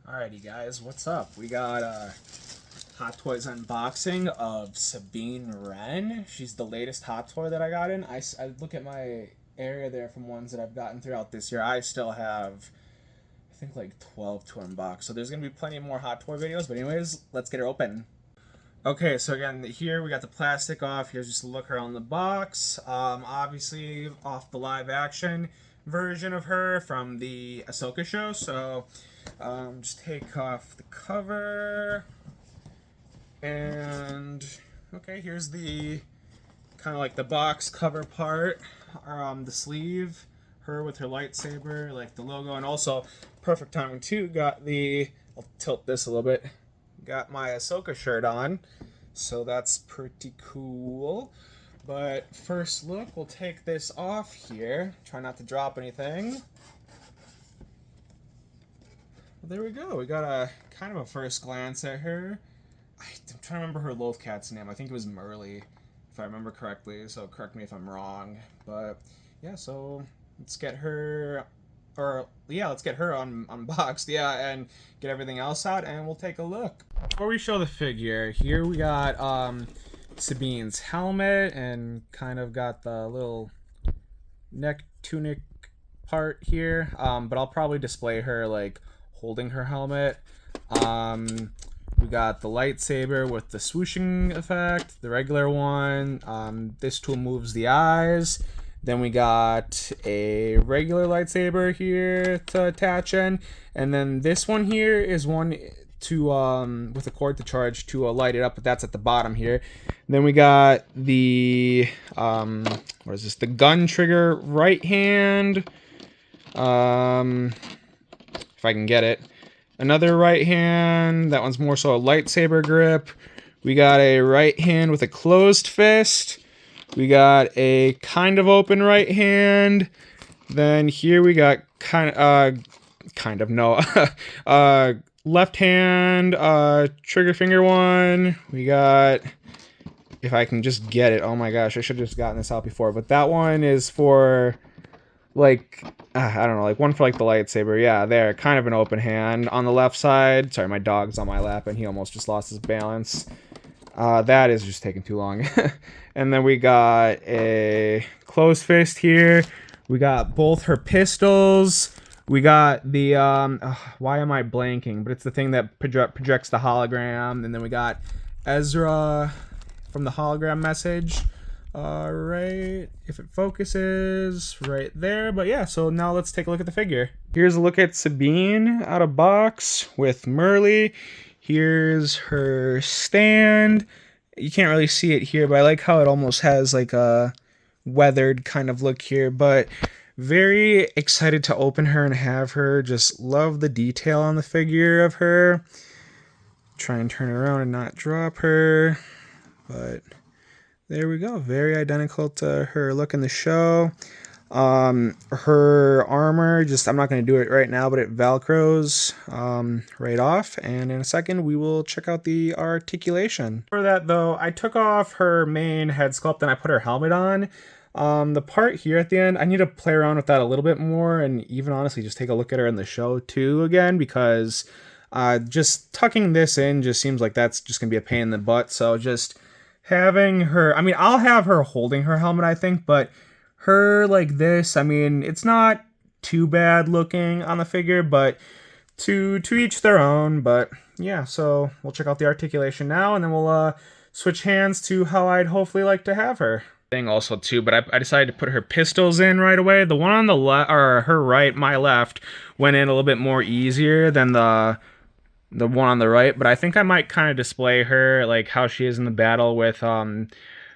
Alrighty guys, what's up? We got Hot Toys unboxing of Sabine Wren. She's the latest Hot Toy that I got in. I look at my area there from ones that I've gotten throughout this year. I still have, I think, like 12 to unbox. So there's going to be plenty more Hot Toy videos. But anyways, let's get her open. Okay, so again, here we got the plastic off. Here's just a look around the box. Obviously, off the live action version of her from the Ahsoka show. So just take off the cover. And okay, here's the kind of like the box cover part, the sleeve, her with her lightsaber, like the logo, and also perfect timing too. Got the, I'll tilt this a little bit. Got my Ahsoka shirt on, so that's pretty cool. But first look, we'll take this off here. Try not to drop anything. Well, there we go. We got a kind of a first glance at her. I'm trying to remember her loaf cat's name. I think it was Merly, if I remember correctly. So correct me if I'm wrong. But yeah, so let's get her, let's get her unboxed. Yeah, and get everything else out, and we'll take a look. Before we show the figure, here we got Sabine's helmet, and kind of got the little neck tunic part here. But I'll probably display her like holding her helmet. We got the lightsaber with the swooshing effect, the regular one. This tool moves the eyes. Then we got a regular lightsaber here to attach in. And then this one here is one to, with a cord to charge to light it up, but that's at the bottom here. Then we got the, what is this? The gun trigger right hand. If I can get it. Another right hand. That one's more so a lightsaber grip. We got a right hand with a closed fist. We got a kind of open right hand. Then here we got left hand, trigger finger one. We got, if I can just get it. Oh my gosh, I should have just gotten this out before. But that one is for, like, I don't know, like one for like the lightsaber. Yeah, there, kind of an open hand on the left side. Sorry, my dog's on my lap and he almost just lost his balance. That is just taking too long. And then we got a closed fist here. We got both her pistols. We got the, why am I blanking? But it's the thing that projects the hologram. And then we got Ezra from the hologram message. Right, if it focuses, right there. But yeah, so now let's take a look at the figure. Here's a look at Sabine out of box with Merly. Here's her stand. You can't really see it here, but I like how it almost has like a weathered kind of look here. But very excited to open her and have her. Just love the detail on the figure of her. Try and turn around and not drop her. But there we go. Very identical to her look in the show. Her armor, just, I'm not going to do it right now, but it velcros right off. And in a second, we will check out the articulation. For that, though, I took off her main head sculpt and I put her helmet on. The part here at the end, I need to play around with that a little bit more, and even honestly just take a look at her in the show too again, because just tucking this in just seems like that's just going to be a pain in the butt. So just having her, I mean, I'll have her holding her helmet, I think, but her like this, I mean, it's not too bad looking on the figure, but to each their own. But yeah, so we'll check out the articulation now, and then we'll switch hands to how I'd hopefully like to have her. Thing also too, but I decided to put her pistols in right away. The one on the left, or her right, my left, went in a little bit more easier than the one on the right, but I think I might kind of display her like how she is in the battle with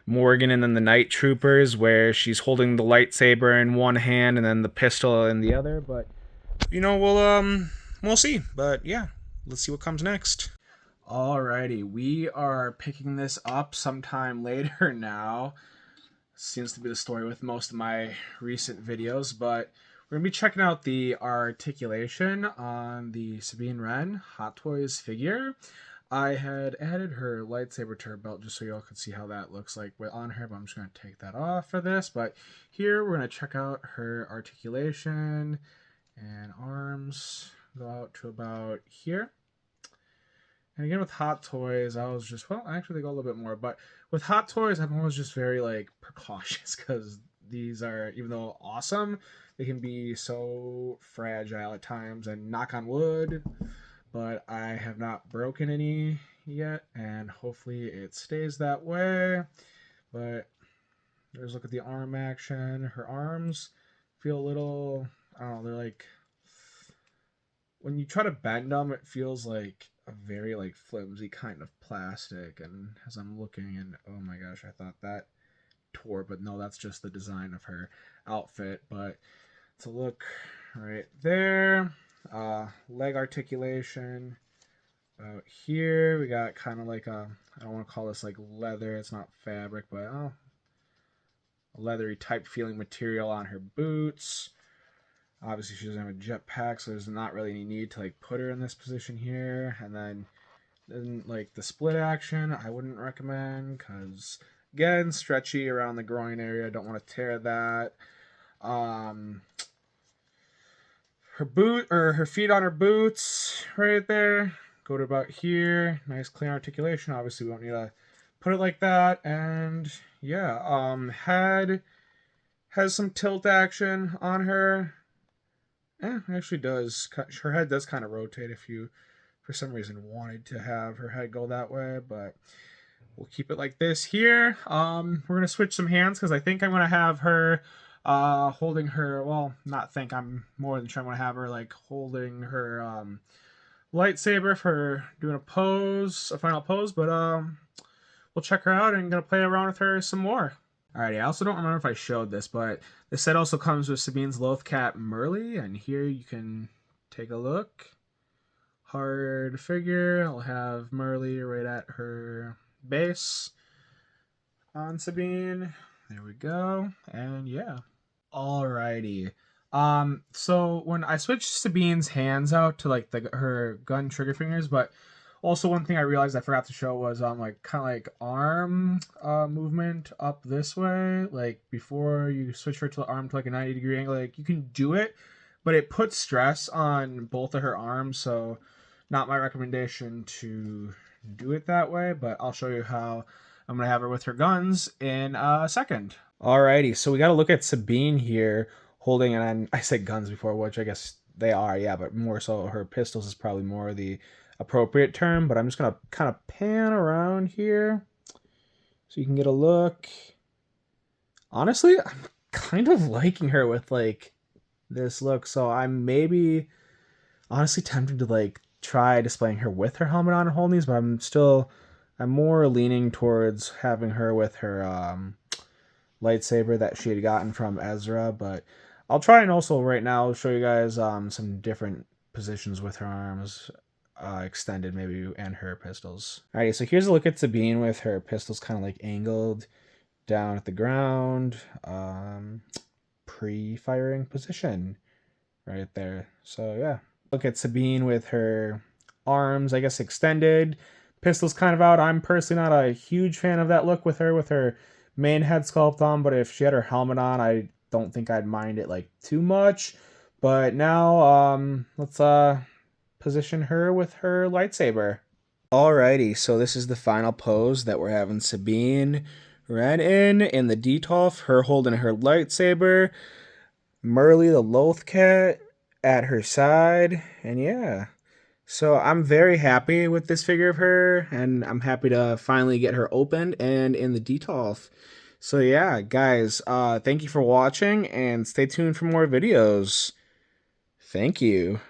Morgan and then the Night Troopers, where she's holding the lightsaber in one hand and then the pistol in the other. But you know, we'll see. But yeah, let's see what comes next. Alrighty, we are picking this up sometime later now. Seems to be the story with most of my recent videos, but we're going to be checking out the articulation on the Sabine Wren Hot Toys figure. I had added her lightsaber to her belt just so y'all could see how that looks like on her, but I'm just going to take that off for this. But here we're going to check out her articulation and arms. go out to about here. And again, with Hot Toys, I was just, well, actually, they go a little bit more. But with Hot Toys, I'm always just very, like, precautious because these are, even though awesome, they can be so fragile at times. And knock on wood, but I have not broken any yet. And hopefully it stays that way. But there's a look at the arm action. Her arms feel a little, I don't know, they're like, when you try to bend them, it feels like a very like flimsy kind of plastic. And as I'm looking, and oh my gosh, I thought that tore, but no, that's just the design of her outfit. But to look right there, leg articulation. About here, we got kind of like a, I don't want to call this like leather, it's not fabric, but a leathery type feeling material on her boots. Obviously, she doesn't have a jetpack, so there's not really any need to like put her in this position here. And then like the split action, I wouldn't recommend because again, stretchy around the groin area. Don't want to tear that. Her boot or her feet on her boots, right there. Go to about here. Nice clean articulation. Obviously, we don't need to put it like that. And yeah, head has some tilt action on her. It actually does. Her head does kind of rotate if you, for some reason, wanted to have her head go that way, but we'll keep it like this here. We're going to switch some hands because I think I'm going to have her holding her, well, not think, I'm more than sure I'm going to have her like holding her lightsaber for doing a pose, a final pose, but we'll check her out and going to play around with her some more. Alrighty, I also don't remember if I showed this, but the set also comes with Sabine's Loth Cat Merle, and here you can take a look. Hard figure, I'll have Merle right at her base on Sabine. There we go, and yeah. Alrighty. So when I switched Sabine's hands out to like her gun trigger fingers, but also one thing I realized I forgot to show was like kind of like arm movement up this way. Like before you switch her to the arm to like a 90-degree angle, like you can do it, but it puts stress on both of her arms, so not my recommendation to do it that way, but I'll show you how I'm gonna have her with her guns in a second. Alrighty, so we got to look at Sabine here holding, and I said guns before, which I guess they are, yeah, but more so her pistols is probably more the appropriate term, but I'm just going to kind of pan around here so you can get a look. Honestly, I'm kind of liking her with like this look, so I'm maybe honestly tempted to like try displaying her with her helmet on and holding these, but I'm more leaning towards having her with her lightsaber that she had gotten from Ezra, but I'll try and also right now show you guys some different positions with her arms extended maybe, and her pistols. Alrighty, so here's a look at Sabine with her pistols kind of like angled down at the ground, pre-firing position right there. So yeah, look at Sabine with her arms, I guess, extended, pistols kind of out. I'm personally not a huge fan of that look with her main head sculpt on, but if she had her helmet on, I don't think I'd mind it like too much. But now let's position her with her lightsaber. Alrighty, so this is the final pose that we're having Sabine Wren in the detolf, her holding her lightsaber, Merle the Loth Cat at her side, and yeah. So I'm very happy with this figure of her, and I'm happy to finally get her opened and in the detolf. So yeah, guys, thank you for watching, and stay tuned for more videos. Thank you.